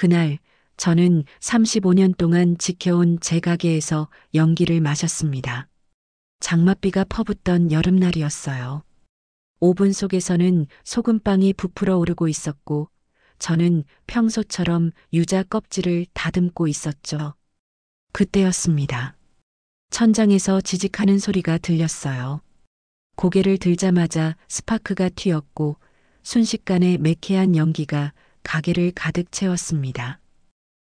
그날 저는 35년 동안 지켜온 제 가게에서 연기를 마셨습니다. 장맛비가 퍼붓던 여름날이었어요. 오븐 속에서는 소금빵이 부풀어 오르고 있었고 저는 평소처럼 유자 껍질을 다듬고 있었죠. 그때였습니다. 천장에서 지직하는 소리가 들렸어요. 고개를 들자마자 스파크가 튀었고 순식간에 매캐한 연기가 가게를 가득 채웠습니다.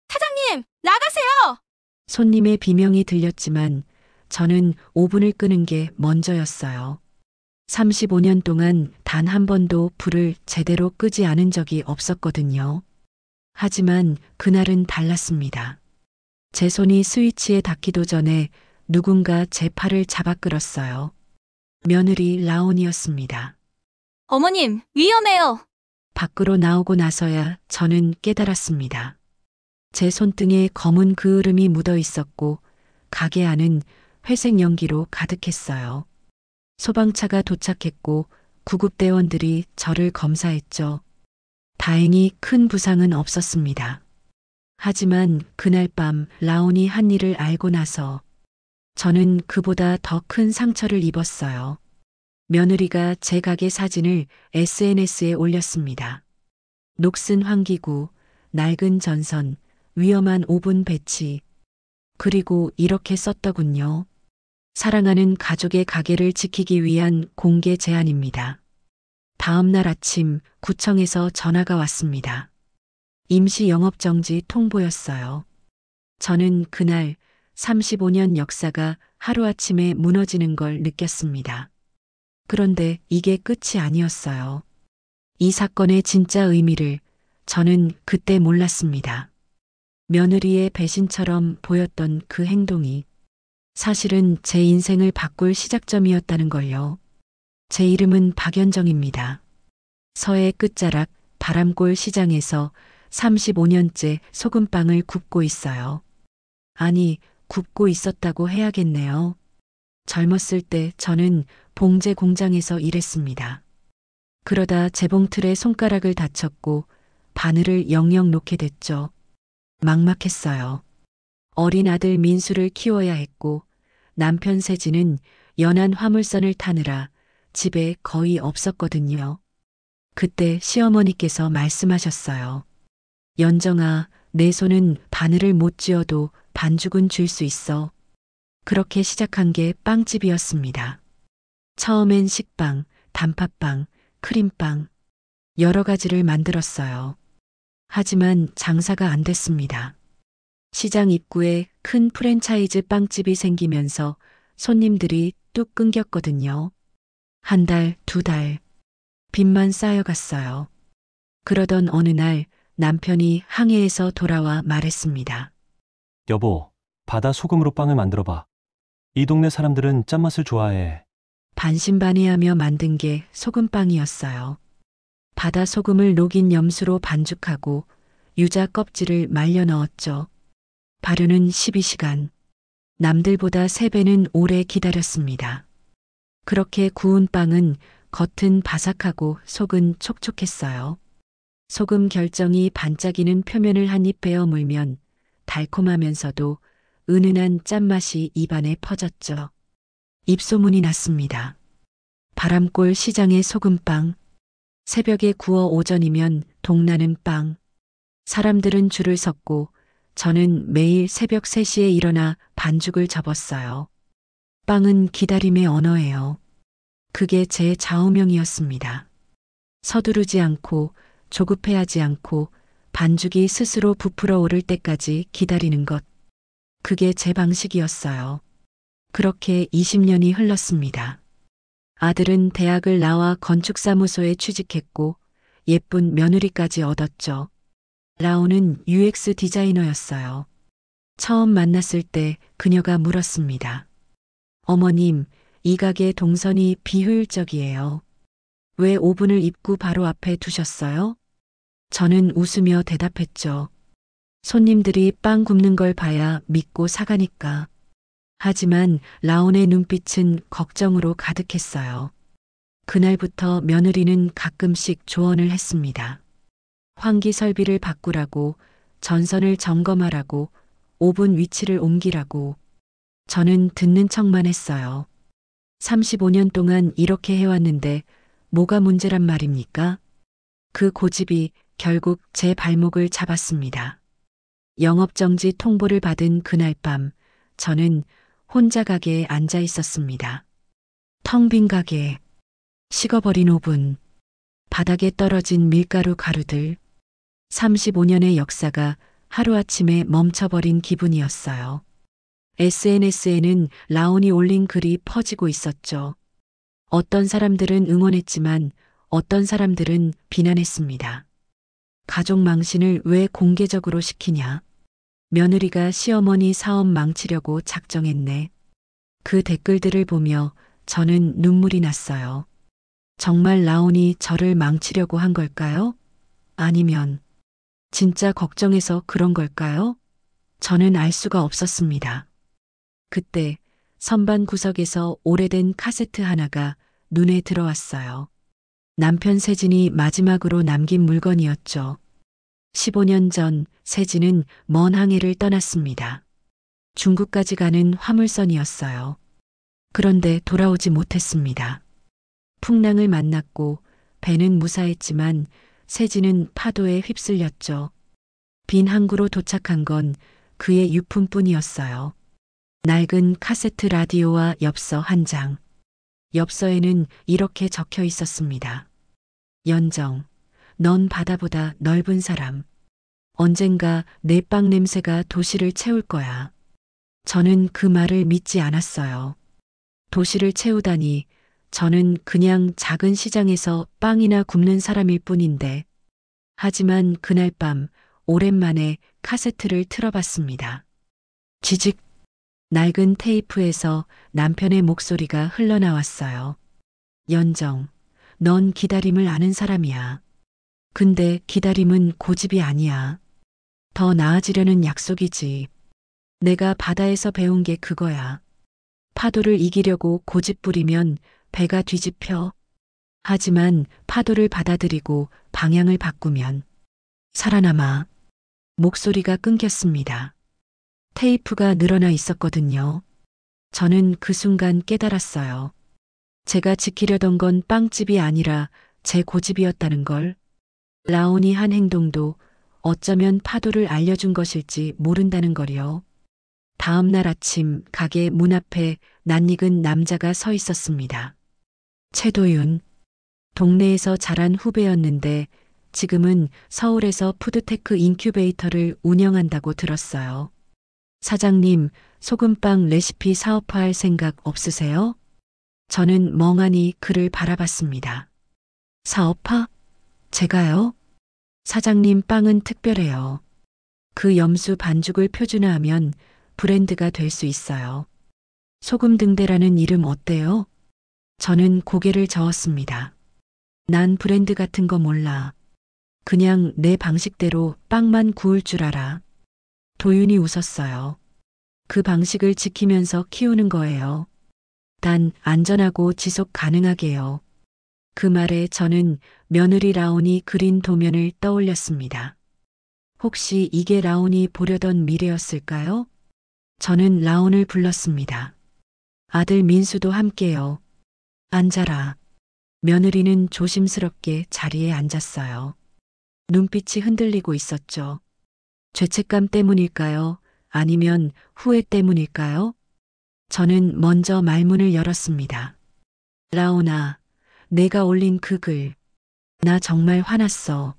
사장님, 나가세요! 손님의 비명이 들렸지만 저는 오븐을 끄는 게 먼저였어요. 35년 동안 단 한 번도 불을 제대로 끄지 않은 적이 없었거든요. 하지만 그날은 달랐습니다. 제 손이 스위치에 닿기도 전에 누군가 제 팔을 잡아 끌었어요. 며느리 라온이었습니다. 어머님, 위험해요. 밖으로 나오고 나서야 저는 깨달았습니다. 제 손등에 검은 그을음이 묻어 있었고 가게 안은 회색 연기로 가득했어요. 소방차가 도착했고 구급대원들이 저를 검사했죠. 다행히 큰 부상은 없었습니다. 하지만 그날 밤 라온이 한 일을 알고 나서 저는 그보다 더 큰 상처를 입었어요. 며느리가 제 가게 사진을 SNS에 올렸습니다. 녹슨 환기구, 낡은 전선, 위험한 오븐 배치. 그리고 이렇게 썼더군요. 사랑하는 가족의 가게를 지키기 위한 공개 제안입니다. 다음 날 아침 구청에서 전화가 왔습니다. 임시 영업정지 통보였어요. 저는 그날 35년 역사가 하루아침에 무너지는 걸 느꼈습니다. 그런데 이게 끝이 아니었어요. 이 사건의 진짜 의미를 저는 그때 몰랐습니다. 며느리의 배신처럼 보였던 그 행동이 사실은 제 인생을 바꿀 시작점이었다는 걸요. 제 이름은 박연정입니다. 서해 끝자락 바람골 시장에서 35년째 소금빵을 굽고 있어요. 아니, 굽고 있었다고 해야겠네요. 젊었을 때 저는 봉제 공장에서 일했습니다. 그러다 재봉틀에 손가락을 다쳤고 바늘을 영영 놓게 됐죠. 막막했어요. 어린 아들 민수를 키워야 했고 남편 세진은 연안 화물선을 타느라 집에 거의 없었거든요. 그때 시어머니께서 말씀하셨어요. 연정아, 내 손은 바늘을 못 쥐어도 반죽은 줄 수 있어. 그렇게 시작한 게 빵집이었습니다. 처음엔 식빵, 단팥빵, 크림빵, 여러 가지를 만들었어요. 하지만 장사가 안 됐습니다. 시장 입구에 큰 프랜차이즈 빵집이 생기면서 손님들이 뚝 끊겼거든요. 한 달, 두 달, 빚만 쌓여갔어요. 그러던 어느 날 남편이 항해에서 돌아와 말했습니다. 여보, 바다 소금으로 빵을 만들어봐. 이 동네 사람들은 짠맛을 좋아해. 반신반의하며 만든 게 소금빵이었어요. 바다 소금을 녹인 염수로 반죽하고 유자 껍질을 말려 넣었죠. 발효는 12시간. 남들보다 3배는 오래 기다렸습니다. 그렇게 구운 빵은 겉은 바삭하고 속은 촉촉했어요. 소금 결정이 반짝이는 표면을 한 입 베어 물면 달콤하면서도 은은한 짠맛이 입안에 퍼졌죠. 입소문이 났습니다. 바람골 시장의 소금빵. 새벽에 구워 오전이면 동나는 빵. 사람들은 줄을 섰고 저는 매일 새벽 3시에 일어나 반죽을 접었어요. 빵은 기다림의 언어예요. 그게 제 좌우명이었습니다. 서두르지 않고 조급해하지 않고 반죽이 스스로 부풀어 오를 때까지 기다리는 것. 그게 제 방식이었어요. 그렇게 20년이 흘렀습니다. 아들은 대학을 나와 건축사무소에 취직했고 예쁜 며느리까지 얻었죠. 라온은 UX 디자이너였어요. 처음 만났을 때 그녀가 물었습니다. 어머님, 이 가게 동선이 비효율적이에요. 왜 오븐을 입구 바로 앞에 두셨어요? 저는 웃으며 대답했죠. 손님들이 빵 굽는 걸 봐야 믿고 사가니까. 하지만 라온의 눈빛은 걱정으로 가득했어요. 그날부터 며느리는 가끔씩 조언을 했습니다. 환기 설비를 바꾸라고, 전선을 점검하라고, 오븐 위치를 옮기라고. 저는 듣는 척만 했어요. 35년 동안 이렇게 해왔는데 뭐가 문제란 말입니까? 그 고집이 결국 제 발목을 잡았습니다. 영업정지 통보를 받은 그날 밤, 저는 혼자 가게에 앉아 있었습니다. 텅 빈 가게, 식어버린 오븐, 바닥에 떨어진 밀가루 가루들, 35년의 역사가 하루아침에 멈춰버린 기분이었어요. SNS에는 라온이 올린 글이 퍼지고 있었죠. 어떤 사람들은 응원했지만 어떤 사람들은 비난했습니다. 가족 망신을 왜 공개적으로 시키냐? 며느리가 시어머니 사업 망치려고 작정했네. 그 댓글들을 보며 저는 눈물이 났어요. 정말 라온이 저를 망치려고 한 걸까요? 아니면 진짜 걱정해서 그런 걸까요? 저는 알 수가 없었습니다. 그때 선반 구석에서 오래된 카세트 하나가 눈에 들어왔어요. 남편 세진이 마지막으로 남긴 물건이었죠. 15년 전 세진은 먼 항해를 떠났습니다. 중국까지 가는 화물선이었어요. 그런데 돌아오지 못했습니다. 풍랑을 만났고 배는 무사했지만 세진은 파도에 휩쓸렸죠. 빈 항구로 도착한 건 그의 유품뿐이었어요. 낡은 카세트 라디오와 엽서 한 장. 엽서에는 이렇게 적혀 있었습니다. 연정, 넌 바다보다 넓은 사람. 언젠가 내 빵 냄새가 도시를 채울 거야. 저는 그 말을 믿지 않았어요. 도시를 채우다니, 저는 그냥 작은 시장에서 빵이나 굽는 사람일 뿐인데. 하지만 그날 밤 오랜만에 카세트를 틀어봤습니다. 지직, 낡은 테이프에서 남편의 목소리가 흘러나왔어요. 연정, 넌 기다림을 아는 사람이야. 근데 기다림은 고집이 아니야. 더 나아지려는 약속이지. 내가 바다에서 배운 게 그거야. 파도를 이기려고 고집 부리면 배가 뒤집혀. 하지만 파도를 받아들이고 방향을 바꾸면 살아남아. 목소리가 끊겼습니다. 테이프가 늘어나 있었거든요. 저는 그 순간 깨달았어요. 제가 지키려던 건 빵집이 아니라 제 고집이었다는 걸. 라온이 한 행동도 어쩌면 파도를 알려준 것일지 모른다는 걸요. 다음 날 아침 가게 문 앞에 낯익은 남자가 서 있었습니다. 최도윤. 동네에서 자란 후배였는데 지금은 서울에서 푸드테크 인큐베이터를 운영한다고 들었어요. 사장님, 소금빵 레시피 사업화할 생각 없으세요? 저는 멍하니 그를 바라봤습니다. 사업화? 제가요? 사장님 빵은 특별해요. 그 염수 반죽을 표준화하면 브랜드가 될 수 있어요. 소금등대라는 이름 어때요? 저는 고개를 저었습니다. 난 브랜드 같은 거 몰라. 그냥 내 방식대로 빵만 구울 줄 알아. 도윤이 웃었어요. 그 방식을 지키면서 키우는 거예요. 단 안전하고 지속 가능하게요. 그 말에 저는 며느리 라온이 그린 도면을 떠올렸습니다. 혹시 이게 라온이 보려던 미래였을까요? 저는 라온을 불렀습니다. 아들 민수도 함께요. 앉아라. 며느리는 조심스럽게 자리에 앉았어요. 눈빛이 흔들리고 있었죠. 죄책감 때문일까요? 아니면 후회 때문일까요? 저는 먼저 말문을 열었습니다. 라온아, 내가 올린 그 글. 나 정말 화났어.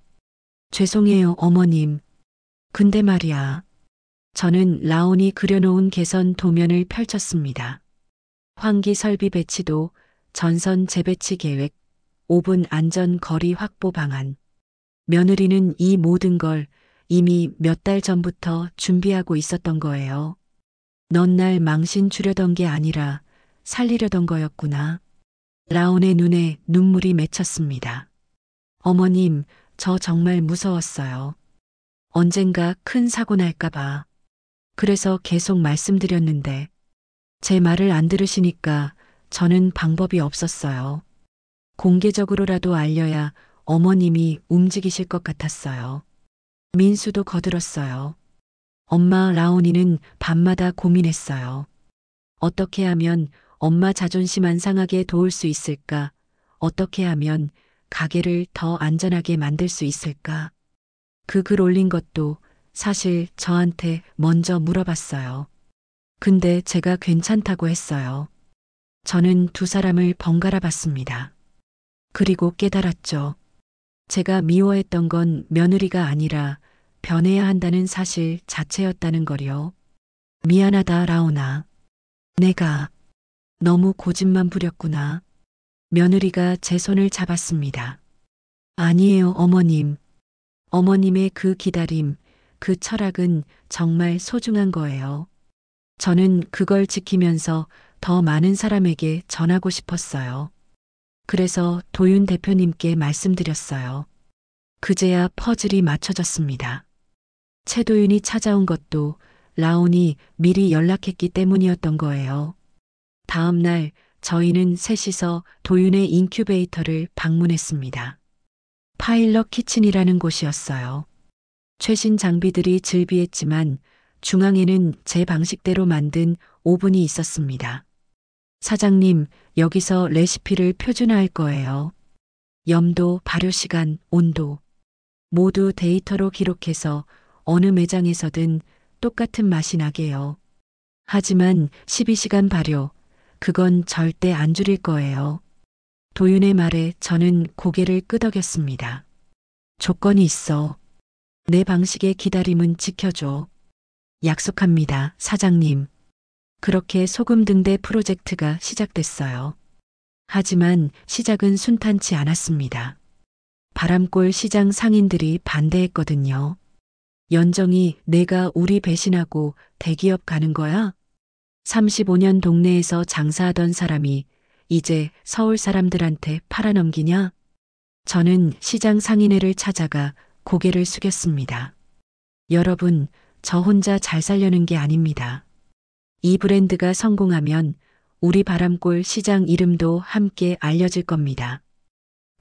죄송해요, 어머님. 근데 말이야. 저는 라온이 그려놓은 개선 도면을 펼쳤습니다. 환기 설비 배치도, 전선 재배치 계획, 오븐 안전 거리 확보 방안. 며느리는 이 모든 걸 이미 몇 달 전부터 준비하고 있었던 거예요. 넌 날 망신 주려던 게 아니라 살리려던 거였구나. 라온의 눈에 눈물이 맺혔습니다. 어머님, 저 정말 무서웠어요. 언젠가 큰 사고 날까봐. 그래서 계속 말씀드렸는데 제 말을 안 들으시니까 저는 방법이 없었어요. 공개적으로라도 알려야 어머님이 움직이실 것 같았어요. 민수도 거들었어요. 엄마 라온이는 밤마다 고민했어요. 어떻게 하면 엄마 자존심 안 상하게 도울 수 있을까? 어떻게 하면 가게를 더 안전하게 만들 수 있을까? 그 글 올린 것도 사실 저한테 먼저 물어봤어요. 근데 제가 괜찮다고 했어요. 저는 두 사람을 번갈아 봤습니다. 그리고 깨달았죠. 제가 미워했던 건 며느리가 아니라 변해야 한다는 사실 자체였다는 거요. 미안하다, 라온아. 내가 너무 고집만 부렸구나. 며느리가 제 손을 잡았습니다. 아니에요, 어머님. 어머님의 그 기다림, 그 철학은 정말 소중한 거예요. 저는 그걸 지키면서 더 많은 사람에게 전하고 싶었어요. 그래서 도윤 대표님께 말씀드렸어요. 그제야 퍼즐이 맞춰졌습니다. 최도윤이 찾아온 것도 라온이 미리 연락했기 때문이었던 거예요. 다음 날 저희는 셋이서 도윤의 인큐베이터를 방문했습니다. 파일럿 키친이라는 곳이었어요. 최신 장비들이 즐비했지만 중앙에는 제 방식대로 만든 오븐이 있었습니다. 사장님, 여기서 레시피를 표준화할 거예요. 염도, 발효 시간, 온도 모두 데이터로 기록해서 어느 매장에서든 똑같은 맛이 나게요. 하지만 12시간 발효, 그건 절대 안 줄일 거예요. 도윤의 말에 저는 고개를 끄덕였습니다. 조건이 있어. 내 방식의 기다림은 지켜줘. 약속합니다, 사장님. 그렇게 소금 등대 프로젝트가 시작됐어요. 하지만 시작은 순탄치 않았습니다. 바람골 시장 상인들이 반대했거든요. 연정이 내가 우리 배신하고 대기업 가는 거야? 35년 동네에서 장사하던 사람이 이제 서울 사람들한테 팔아넘기냐? 저는 시장 상인회를 찾아가 고개를 숙였습니다. 여러분, 저 혼자 잘 살려는 게 아닙니다. 이 브랜드가 성공하면 우리 바람골 시장 이름도 함께 알려질 겁니다.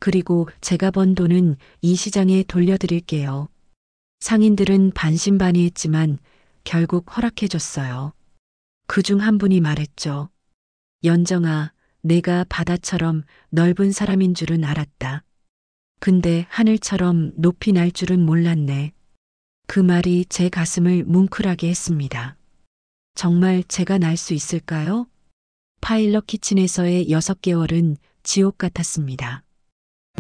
그리고 제가 번 돈은 이 시장에 돌려드릴게요. 상인들은 반신반의했지만 결국 허락해줬어요. 그중 한 분이 말했죠. 연정아, 내가 바다처럼 넓은 사람인 줄은 알았다. 근데 하늘처럼 높이 날 줄은 몰랐네. 그 말이 제 가슴을 뭉클하게 했습니다. 정말 제가 날 수 있을까요? 파일럿 키친에서의 6개월은 지옥 같았습니다.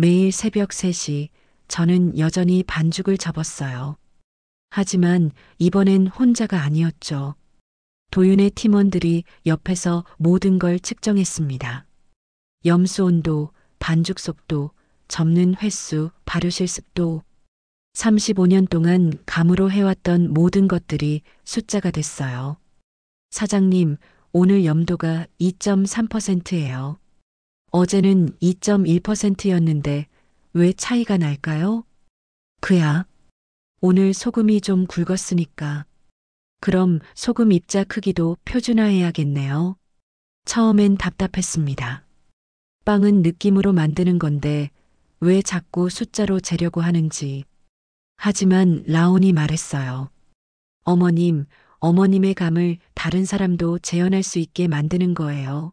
매일 새벽 3시 저는 여전히 반죽을 접었어요. 하지만 이번엔 혼자가 아니었죠. 도윤의 팀원들이 옆에서 모든 걸 측정했습니다. 염수 온도, 반죽 속도, 접는 횟수, 발효 실습도 35년 동안 감으로 해왔던 모든 것들이 숫자가 됐어요. 사장님, 오늘 염도가 2.3%예요. 어제는 2.1%였는데 왜 차이가 날까요? 그야. 오늘 소금이 좀 굵었으니까. 그럼 소금 입자 크기도 표준화해야겠네요. 처음엔 답답했습니다. 빵은 느낌으로 만드는 건데 왜 자꾸 숫자로 재려고 하는지. 하지만 라온이 말했어요. 어머님, 어머님의 감을 다른 사람도 재현할 수 있게 만드는 거예요.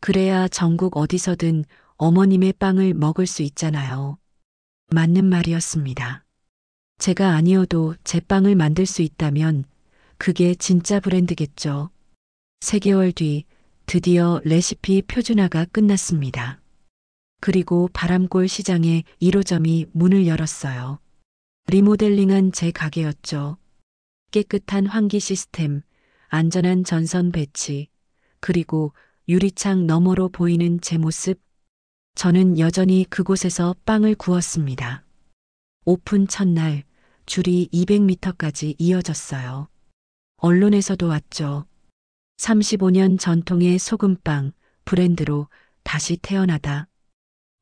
그래야 전국 어디서든 어머님의 빵을 먹을 수 있잖아요. 맞는 말이었습니다. 제가 아니어도 제 빵을 만들 수 있다면 그게 진짜 브랜드겠죠. 3개월 뒤 드디어 레시피 표준화가 끝났습니다. 그리고 바람골 시장에 1호점이 문을 열었어요. 리모델링한 제 가게였죠. 깨끗한 환기 시스템, 안전한 전선 배치, 그리고 유리창 너머로 보이는 제 모습. 저는 여전히 그곳에서 빵을 구웠습니다. 오픈 첫날 줄이 200m까지 이어졌어요. 언론에서도 왔죠. 35년 전통의 소금빵 브랜드로 다시 태어나다.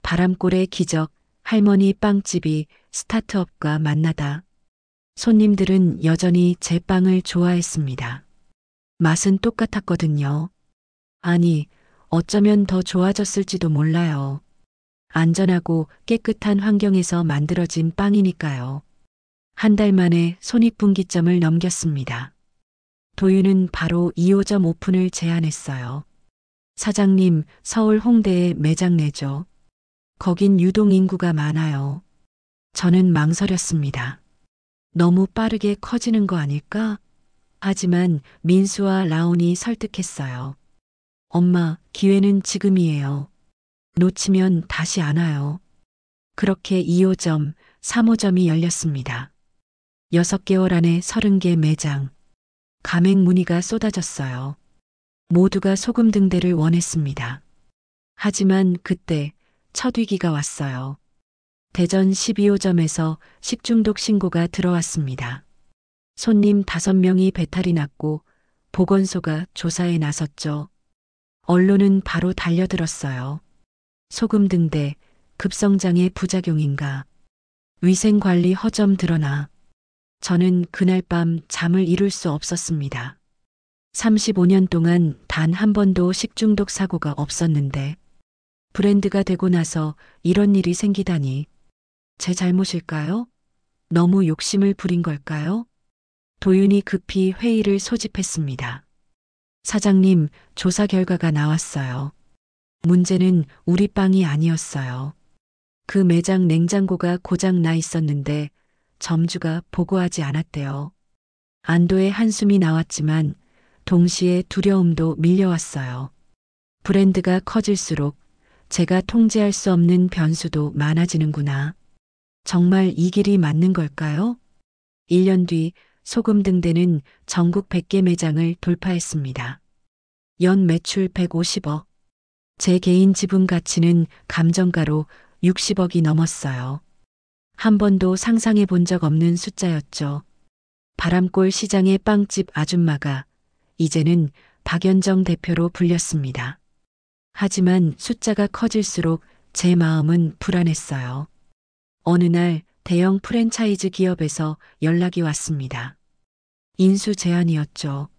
바람골의 기적, 할머니 빵집이 스타트업과 만나다. 손님들은 여전히 제 빵을 좋아했습니다. 맛은 똑같았거든요. 아니, 어쩌면 더 좋아졌을지도 몰라요. 안전하고 깨끗한 환경에서 만들어진 빵이니까요. 한 달 만에 손익분기점을 넘겼습니다. 도윤은 바로 2호점 오픈을 제안했어요. 사장님, 서울 홍대에 매장 내죠. 거긴 유동 인구가 많아요. 저는 망설였습니다. 너무 빠르게 커지는 거 아닐까? 하지만 민수와 라온이 설득했어요. 엄마, 기회는 지금이에요. 놓치면 다시 안 와요. 그렇게 2호점, 3호점이 열렸습니다. 6개월 안에 30개 매장. 가맹 문의가 쏟아졌어요. 모두가 소금 등대를 원했습니다. 하지만 그때 첫 위기가 왔어요. 대전 12호점에서 식중독 신고가 들어왔습니다. 손님 5명이 배탈이 났고 보건소가 조사에 나섰죠. 언론은 바로 달려들었어요. 소금 등대, 급성장의 부작용인가. 위생관리 허점 드러나. 저는 그날 밤 잠을 이룰 수 없었습니다. 35년 동안 단 한 번도 식중독 사고가 없었는데 브랜드가 되고 나서 이런 일이 생기다니. 제 잘못일까요? 너무 욕심을 부린 걸까요? 도윤이 급히 회의를 소집했습니다. 사장님, 조사 결과가 나왔어요. 문제는 우리 빵이 아니었어요. 그 매장 냉장고가 고장 나 있었는데 점주가 보고하지 않았대요. 안도의 한숨이 나왔지만 동시에 두려움도 밀려왔어요. 브랜드가 커질수록 제가 통제할 수 없는 변수도 많아지는구나. 정말 이 길이 맞는 걸까요? 1년 뒤 소금 등대는 전국 100개 매장을 돌파했습니다. 연 매출 150억. 제 개인 지분 가치는 감정가로 60억이 넘었어요. 한 번도 상상해 본 적 없는 숫자였죠. 바람골 시장의 빵집 아줌마가 이제는 박연정 대표로 불렸습니다. 하지만 숫자가 커질수록 제 마음은 불안했어요. 어느 날 대형 프랜차이즈 기업에서 연락이 왔습니다. 인수 제안이었죠.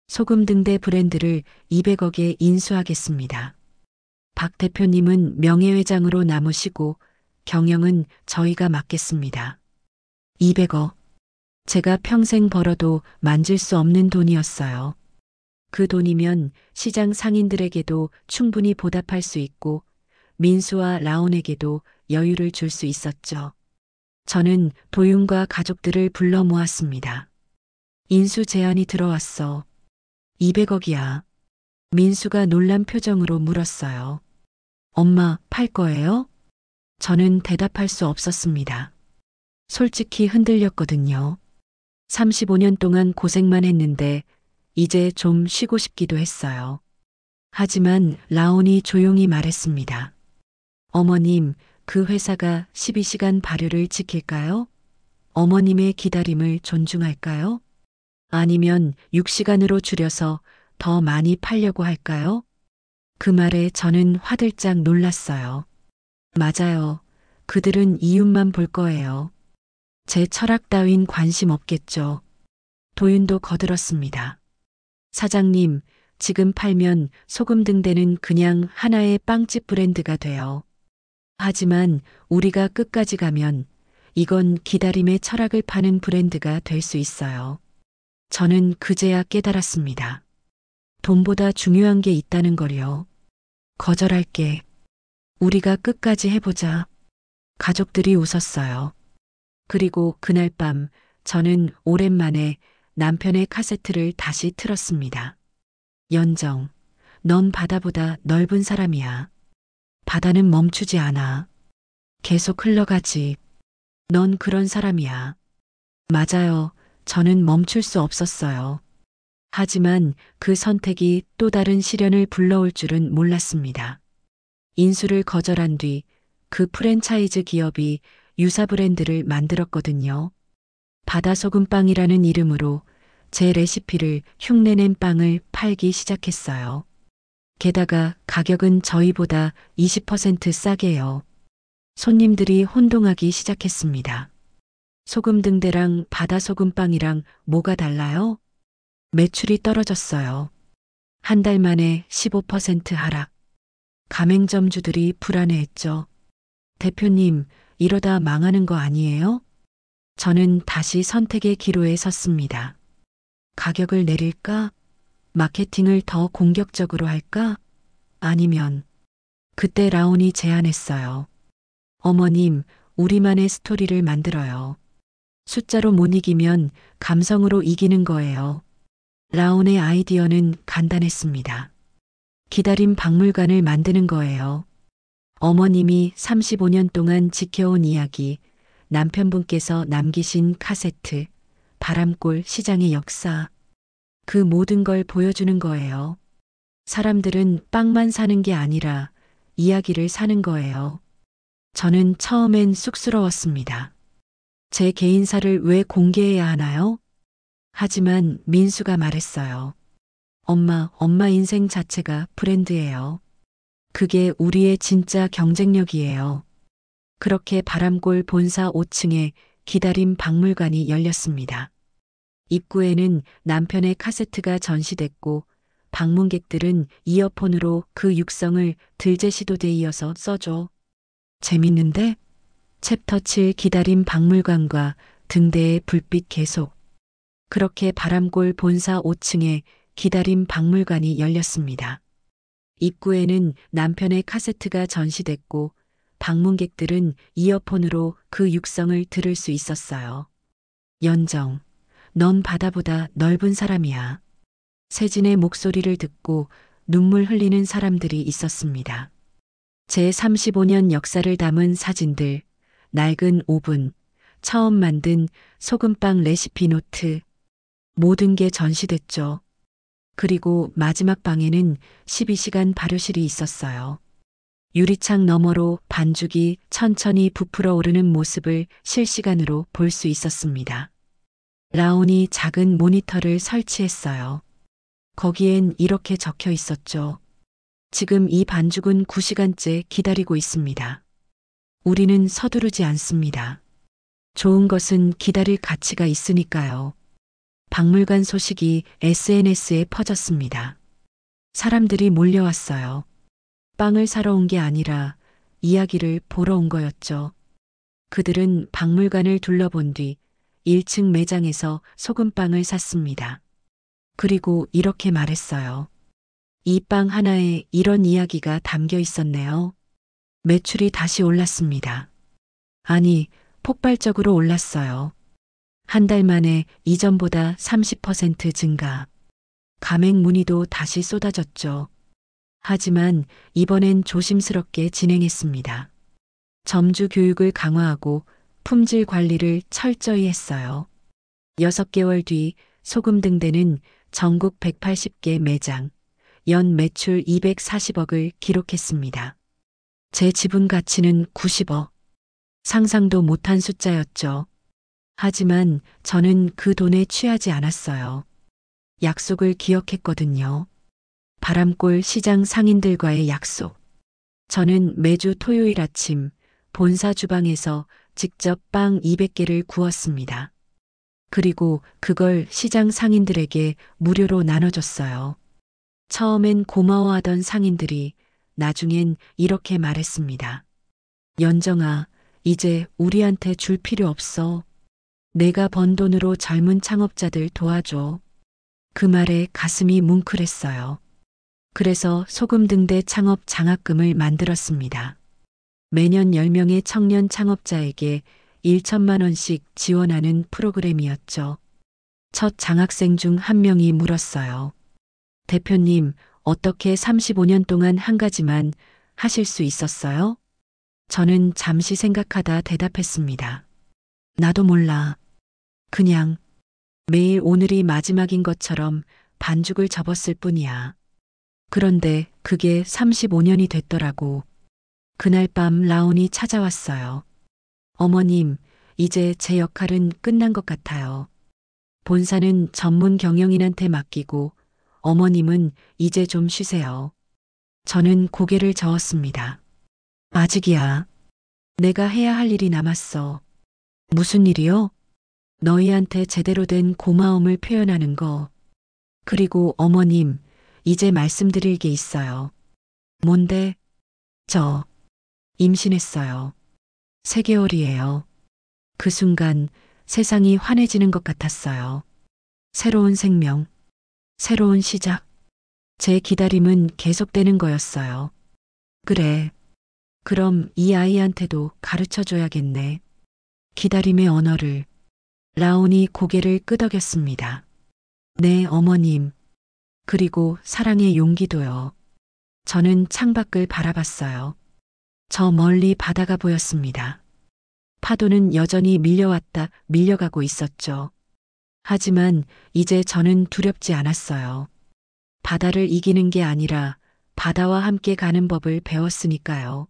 소금 등대 브랜드를 200억에 인수하겠습니다. 박 대표님은 명예회장으로 남으시고 경영은 저희가 맡겠습니다. 200억. 제가 평생 벌어도 만질 수 없는 돈이었어요. 그 돈이면 시장 상인들에게도 충분히 보답할 수 있고 민수와 라온에게도 여유를 줄 수 있었죠. 저는 도윤과 가족들을 불러 모았습니다. 인수 제안이 들어왔어. 200억이야. 민수가 놀란 표정으로 물었어요. 엄마, 팔 거예요? 저는 대답할 수 없었습니다. 솔직히 흔들렸거든요. 35년 동안 고생만 했는데 이제 좀 쉬고 싶기도 했어요. 하지만 라온이 조용히 말했습니다. 어머님, 그 회사가 12시간 발효를 지킬까요? 어머님의 기다림을 존중할까요? 아니면 6시간으로 줄여서 더 많이 팔려고 할까요? 그 말에 저는 화들짝 놀랐어요. 맞아요. 그들은 이윤만 볼 거예요. 제 철학 따윈 관심 없겠죠. 도윤도 거들었습니다. 사장님, 지금 팔면 소금 등대는 그냥 하나의 빵집 브랜드가 돼요. 하지만 우리가 끝까지 가면 이건 기다림의 철학을 파는 브랜드가 될 수 있어요. 저는 그제야 깨달았습니다. 돈보다 중요한 게 있다는 걸요. 거절할게. 우리가 끝까지 해보자. 가족들이 웃었어요. 그리고 그날 밤 저는 오랜만에 남편의 카세트를 다시 틀었습니다. 연정, 넌 바다보다 넓은 사람이야. 바다는 멈추지 않아. 계속 흘러가지. 넌 그런 사람이야. 맞아요. 저는 멈출 수 없었어요. 하지만 그 선택이 또 다른 시련을 불러올 줄은 몰랐습니다. 인수를 거절한 뒤 그 프랜차이즈 기업이 유사 브랜드를 만들었거든요. 바다소금빵이라는 이름으로 제 레시피를 흉내낸 빵을 팔기 시작했어요. 게다가 가격은 저희보다 20% 싸게요. 손님들이 혼동하기 시작했습니다. 소금 등대랑 바다소금빵이랑 뭐가 달라요? 매출이 떨어졌어요. 한 달 만에 15% 하락. 가맹점주들이 불안해했죠. 대표님, 이러다 망하는 거 아니에요? 저는 다시 선택의 기로에 섰습니다. 가격을 내릴까? 마케팅을 더 공격적으로 할까? 아니면 그때 라온이 제안했어요. 어머님, 우리만의 스토리를 만들어요. 숫자로 못 이기면 감성으로 이기는 거예요. 라온의 아이디어는 간단했습니다. 기다림 박물관을 만드는 거예요. 어머님이 35년 동안 지켜온 이야기, 남편분께서 남기신 카세트, 바람골 시장의 역사, 그 모든 걸 보여주는 거예요. 사람들은 빵만 사는 게 아니라 이야기를 사는 거예요. 저는 처음엔 쑥스러웠습니다. 제 개인사를 왜 공개해야 하나요? 하지만 민수가 말했어요. 엄마 인생 자체가 브랜드예요. 그게 우리의 진짜 경쟁력이에요. 그렇게 바람골 본사 5층에 기다림 박물관이 열렸습니다. 입구에는 남편의 카세트가 전시됐고 방문객들은 이어폰으로 그 육성을 들제시도돼 이어서 써줘. 재밌는데? 챕터 7 기다림 박물관과 등대의 불빛 계속. 그렇게 바람골 본사 5층에 기다림 박물관이 열렸습니다. 입구에는 남편의 카세트가 전시됐고 방문객들은 이어폰으로 그 육성을 들을 수 있었어요. 연정, 넌 바다보다 넓은 사람이야. 세진의 목소리를 듣고 눈물 흘리는 사람들이 있었습니다. 제 35년 역사를 담은 사진들, 낡은 오븐, 처음 만든 소금빵 레시피 노트, 모든 게 전시됐죠. 그리고 마지막 방에는 12시간 발효실이 있었어요. 유리창 너머로 반죽이 천천히 부풀어 오르는 모습을 실시간으로 볼 수 있었습니다. 라온이 작은 모니터를 설치했어요. 거기엔 이렇게 적혀 있었죠. 지금 이 반죽은 9시간째 기다리고 있습니다. 우리는 서두르지 않습니다. 좋은 것은 기다릴 가치가 있으니까요. 박물관 소식이 SNS에 퍼졌습니다. 사람들이 몰려왔어요. 빵을 사러 온 게 아니라 이야기를 보러 온 거였죠. 그들은 박물관을 둘러본 뒤 1층 매장에서 소금빵을 샀습니다. 그리고 이렇게 말했어요. 이 빵 하나에 이런 이야기가 담겨 있었네요. 매출이 다시 올랐습니다. 아니, 폭발적으로 올랐어요. 한 달 만에 이전보다 30% 증가. 가맹 문의도 다시 쏟아졌죠. 하지만 이번엔 조심스럽게 진행했습니다. 점주 교육을 강화하고 품질 관리를 철저히 했어요. 6개월 뒤 소금 등대는 전국 180개 매장, 연 매출 240억을 기록했습니다. 제 지분 가치는 90억. 상상도 못한 숫자였죠. 하지만 저는 그 돈에 취하지 않았어요. 약속을 기억했거든요. 바람골 시장 상인들과의 약속. 저는 매주 토요일 아침 본사 주방에서 직접 빵 200개를 구웠습니다. 그리고 그걸 시장 상인들에게 무료로 나눠줬어요. 처음엔 고마워하던 상인들이 나중엔 이렇게 말했습니다. 연정아, 이제 우리한테 줄 필요 없어. 내가 번 돈으로 젊은 창업자들 도와줘. 그 말에 가슴이 뭉클했어요. 그래서 소금 등대 창업 장학금을 만들었습니다. 매년 10명의 청년 창업자에게 1천만 원씩 지원하는 프로그램이었죠. 첫 장학생 중 한 명이 물었어요. 대표님, 어떻게 35년 동안 한 가지만 하실 수 있었어요? 저는 잠시 생각하다 대답했습니다. 나도 몰라. 그냥 매일 오늘이 마지막인 것처럼 반죽을 접었을 뿐이야. 그런데 그게 35년이 됐더라고. 그날 밤 라온이 찾아왔어요. 어머님, 이제 제 역할은 끝난 것 같아요. 본사는 전문 경영인한테 맡기고 어머님은 이제 좀 쉬세요. 저는 고개를 저었습니다. 아직이야. 내가 해야 할 일이 남았어. 무슨 일이요? 너희한테 제대로 된 고마움을 표현하는 거. 그리고 어머님, 이제 말씀드릴 게 있어요. 뭔데? 저 임신했어요. 3개월이에요. 그 순간 세상이 환해지는 것 같았어요. 새로운 생명, 새로운 시작. 제 기다림은 계속되는 거였어요. 그래. 그럼 이 아이한테도 가르쳐 줘야겠네. 기다림의 언어를. 라온이 고개를 끄덕였습니다. 네, 어머님. 그리고 사랑의 용기도요. 저는 창밖을 바라봤어요. 저 멀리 바다가 보였습니다. 파도는 여전히 밀려가고 있었죠. 하지만 이제 저는 두렵지 않았어요. 바다를 이기는 게 아니라 바다와 함께 가는 법을 배웠으니까요.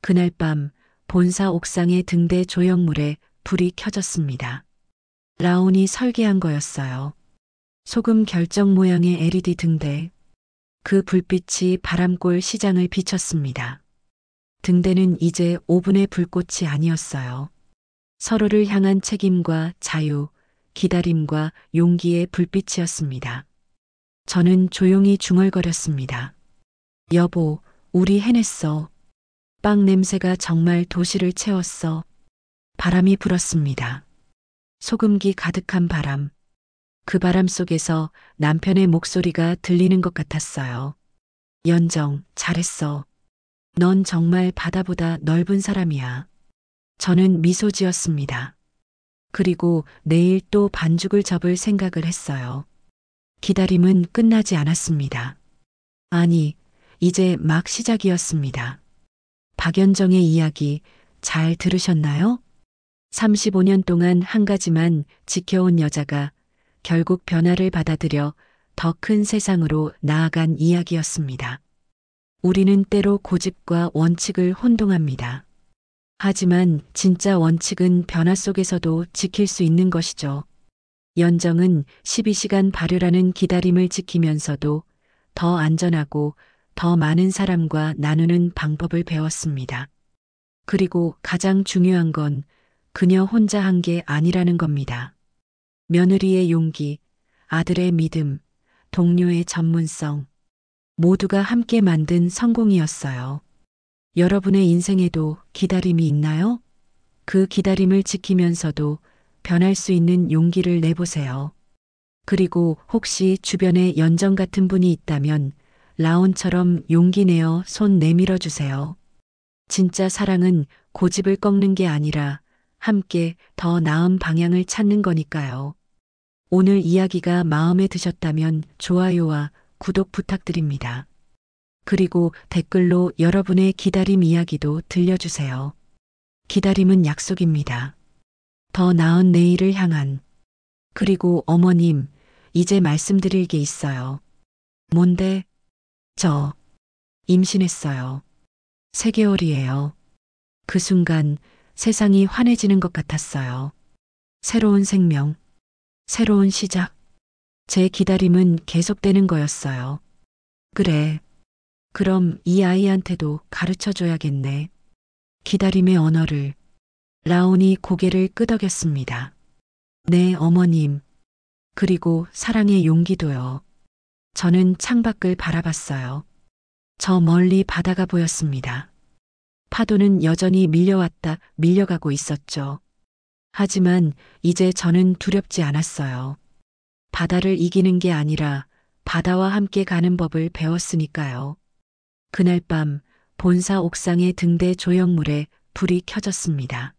그날 밤 본사 옥상의 등대 조형물에 불이 켜졌습니다. 라온이 설계한 거였어요. 소금 결정 모양의 LED 등대. 그 불빛이 바람골 시장을 비췄습니다. 등대는 이제 5분의 불꽃이 아니었어요. 서로를 향한 책임과 자유, 기다림과 용기의 불빛이었습니다. 저는 조용히 중얼거렸습니다. 여보, 우리 해냈어. 빵 냄새가 정말 도시를 채웠어. 바람이 불었습니다. 소금기 가득한 바람. 그 바람 속에서 남편의 목소리가 들리는 것 같았어요. 연정, 잘했어. 넌 정말 바다보다 넓은 사람이야. 저는 미소 지었습니다. 그리고 내일 또 반죽을 접을 생각을 했어요. 기다림은 끝나지 않았습니다. 아니, 이제 막 시작이었습니다. 박연정의 이야기 잘 들으셨나요? 35년 동안 한 가지만 지켜온 여자가 결국 변화를 받아들여 더 큰 세상으로 나아간 이야기였습니다. 우리는 때로 고집과 원칙을 혼동합니다. 하지만 진짜 원칙은 변화 속에서도 지킬 수 있는 것이죠. 연정은 12시간 발효라는 기다림을 지키면서도 더 안전하고 더 많은 사람과 나누는 방법을 배웠습니다. 그리고 가장 중요한 건 그녀 혼자 한 게 아니라는 겁니다. 며느리의 용기, 아들의 믿음, 동료의 전문성, 모두가 함께 만든 성공이었어요. 여러분의 인생에도 기다림이 있나요? 그 기다림을 지키면서도 변할 수 있는 용기를 내보세요. 그리고 혹시 주변에 연정 같은 분이 있다면 라온처럼 용기 내어 손 내밀어 주세요. 진짜 사랑은 고집을 꺾는 게 아니라 함께 더 나은 방향을 찾는 거니까요. 오늘 이야기가 마음에 드셨다면 좋아요와 구독 부탁드립니다. 그리고 댓글로 여러분의 기다림 이야기도 들려주세요. 기다림은 약속입니다. 더 나은 내일을 향한. 그리고 어머님, 이제 말씀드릴 게 있어요. 뭔데? 저 임신했어요. 3개월이에요. 그 순간 세상이 환해지는 것 같았어요. 새로운 생명, 새로운 시작. 제 기다림은 계속되는 거였어요. 그래. 그럼 이 아이한테도 가르쳐 줘야겠네. 기다림의 언어를. 라온이 고개를 끄덕였습니다. 네, 어머님. 그리고 사랑의 용기도요. 저는 창밖을 바라봤어요. 저 멀리 바다가 보였습니다. 파도는 여전히 밀려가고 있었죠. 하지만 이제 저는 두렵지 않았어요. 바다를 이기는 게 아니라 바다와 함께 가는 법을 배웠으니까요. 그날 밤 본사 옥상의 등대 조형물에 불이 켜졌습니다.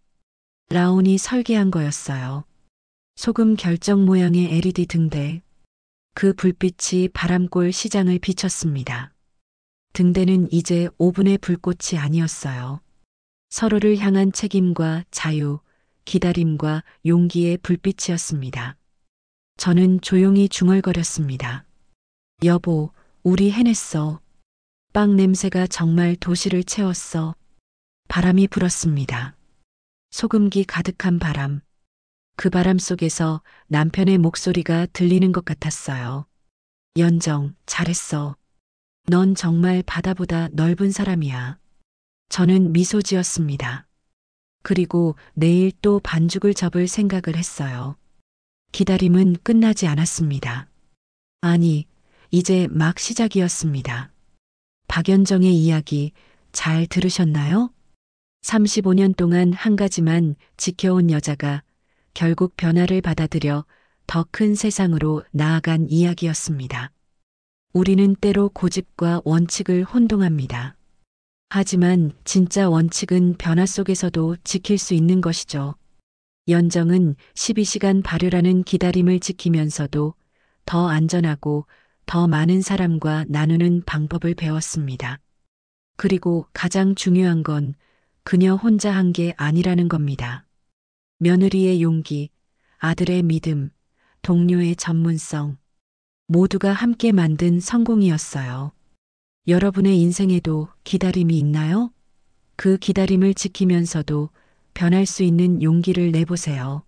라온이 설계한 거였어요. 소금 결정 모양의 LED 등대. 그 불빛이 바람골 시장을 비췄습니다. 등대는 이제 5분의 불꽃이 아니었어요. 서로를 향한 책임과 자유, 기다림과 용기의 불빛이었습니다. 저는 조용히 중얼거렸습니다. 여보, 우리 해냈어. 빵 냄새가 정말 도시를 채웠어. 바람이 불었습니다. 소금기 가득한 바람. 그 바람 속에서 남편의 목소리가 들리는 것 같았어요. 연정, 잘했어. 넌 정말 바다보다 넓은 사람이야. 저는 미소 지었습니다. 그리고 내일 또 반죽을 접을 생각을 했어요. 기다림은 끝나지 않았습니다. 아니, 이제 막 시작이었습니다. 박연정의 이야기 잘 들으셨나요? 35년 동안 한 가지만 지켜온 여자가 결국 변화를 받아들여 더 큰 세상으로 나아간 이야기였습니다. 우리는 때로 고집과 원칙을 혼동합니다. 하지만 진짜 원칙은 변화 속에서도 지킬 수 있는 것이죠. 연정은 12시간 발효라는 기다림을 지키면서도 더 안전하고 더 많은 사람과 나누는 방법을 배웠습니다. 그리고 가장 중요한 건 그녀 혼자 한 게 아니라는 겁니다. 며느리의 용기, 아들의 믿음, 동료의 전문성, 모두가 함께 만든 성공이었어요. 여러분의 인생에도 기다림이 있나요? 그 기다림을 지키면서도 변할 수 있는 용기를 내보세요.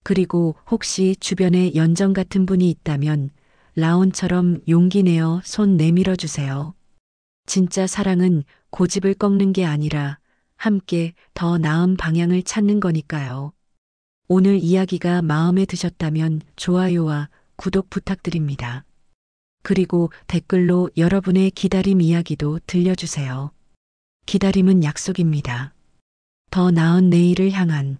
그리고 혹시 주변에 연정 같은 분이 있다면 라온처럼 용기 내어 손 내밀어 주세요. 진짜 사랑은 고집을 꺾는 게 아니라 함께 더 나은 방향을 찾는 거니까요. 오늘 이야기가 마음에 드셨다면 좋아요와 구독 부탁드립니다. 그리고 댓글로 여러분의 기다림 이야기도 들려주세요. 기다림은 약속입니다. 더 나은 내일을 향한